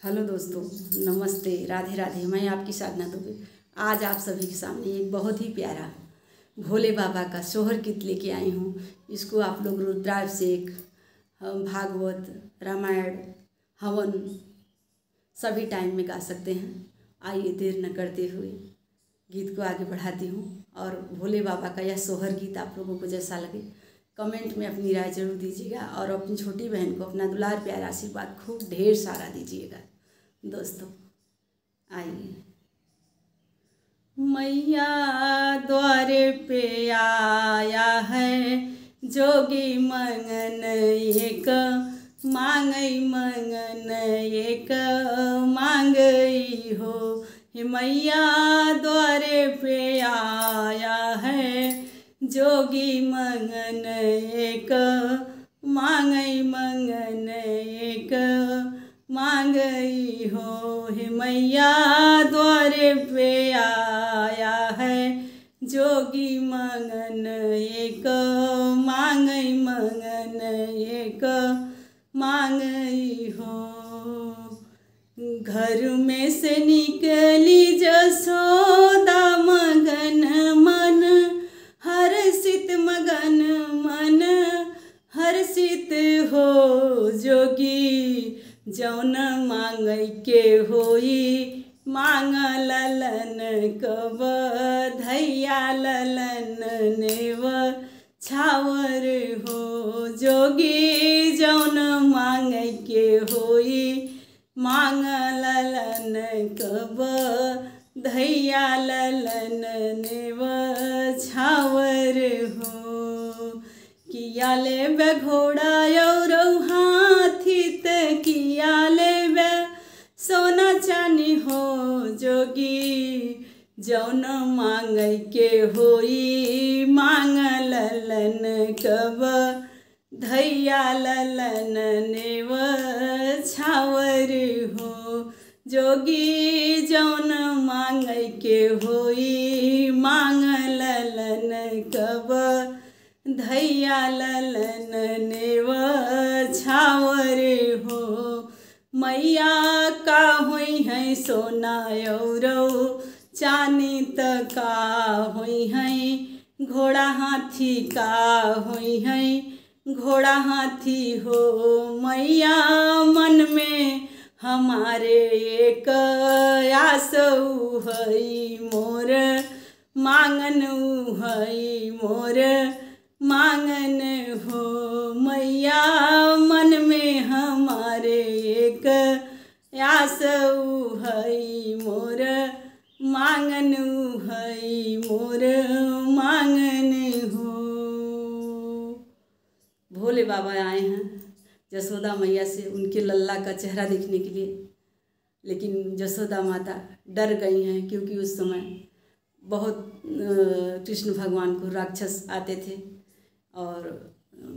Hello दोस्तों, नमस्ते, राधे राधे। मैं आपकी साधना दुबे आज आप सभी के सामने एक बहुत ही प्यारा भोले बाबा का सोहर गीत लेके आई हूँ। इसको आप लोग रुद्राभिषेक, भागवत, रामायण, हवन सभी टाइम में गा सकते हैं। आइए देर न करते हुए गीत को आगे बढ़ाती हूँ। और भोले बाबा का यह सोहर गीत आप लोगों को जैसा लगे कमेंट में अपनी राय जरूर दीजिएगा और अपनी छोटी बहन को अपना दुलार प्यार आशीर्वाद खूब ढेर सारा दीजिएगा। दोस्तों आइए। मैया द्वारे पे आया है जोगी मंगन एक मांगई मंगन एक मांगई हो। हे मैया द्वारे पे आया है जोगी मंगन एक मांगई मंगन एक मांगई हो। हे मैया द्वारे पे आया है जोगी मंगन एक मांगई मंगन एक मांगई हो। घर में से निकली जसोदा मगन मन हर्षित मगन मन हर्षित हो। जोगी जौन मांगई के होई मांग ललन कब धैया ललन नेव छावर हो। जोगी जौन मांगई के होई मांग ललन कब धैया ललन नेव छावर हो। किया लेबे घोड़ा और हाथी त किया लेबे सोना चानी हो। जोगी जौन मांगई के होई मांग ललन कब धैया ललन नेव छावर हो। जोगी जौन मांगई के होई मांग ललन कब धैया ललन नेव छावर हो। मैया का हुई है सोना और चानी त का हुई है घोड़ा हाथी का हुई है घोड़ा हाथी हो। मैया मन में हमारे एक आस हई मोर मांगन हई मोर मांगन हो। मैया मन में हमारे एक आस हई मोर मांगन हई मोर मांगन हो। भोले बाबा आए हैं जसोदा मैया से उनके लल्ला का चेहरा देखने के लिए, लेकिन जसोदा माता डर गई हैं क्योंकि उस समय बहुत कृष्ण भगवान को राक्षस आते थे और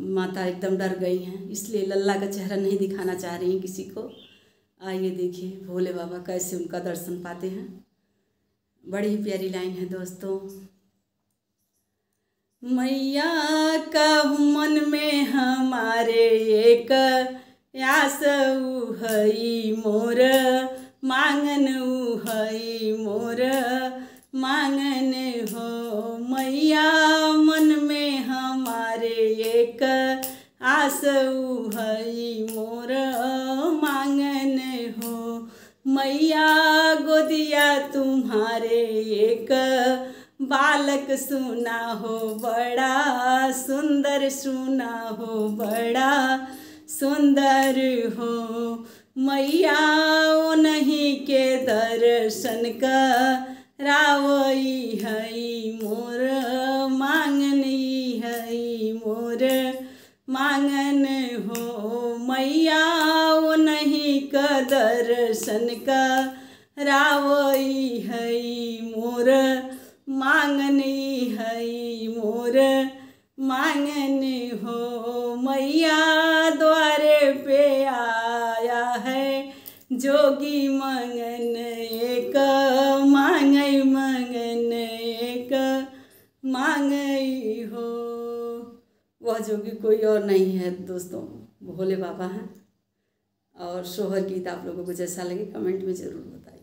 माता एकदम डर गई हैं, इसलिए लल्ला का चेहरा नहीं दिखाना चाह रही हैं किसी को। आइए देखिए भोले बाबा कैसे उनका दर्शन पाते हैं। बड़ी ही प्यारी लाइन है दोस्तों। मैया का मन में हमारे एक आस हई मोर मांगन हई मोर मांगन हो। मैया मन में हमारे एक आस हई मोर मांगन हो। मैया गोदिया तुम्हारे एक बालक सुना हो बड़ा सुंदर सुना हो बड़ा सुंदर हो। मैया उन्हीं के दर्शन का रावई हई मोर मांगनी हई मोर मांगन हो। मैया उन्हीं का दर्शन का रावई हई मोर मांगनी हई मोर मांगन हो। मैया द्वारे पे आया है जोगी मंगन एक मांगई मंगन एक मांगई हो। वह जोगी कोई और नहीं है दोस्तों, भोले बाबा हैं। और सोहर गीत आप लोगों को जैसा लगे कमेंट में ज़रूर बताएं।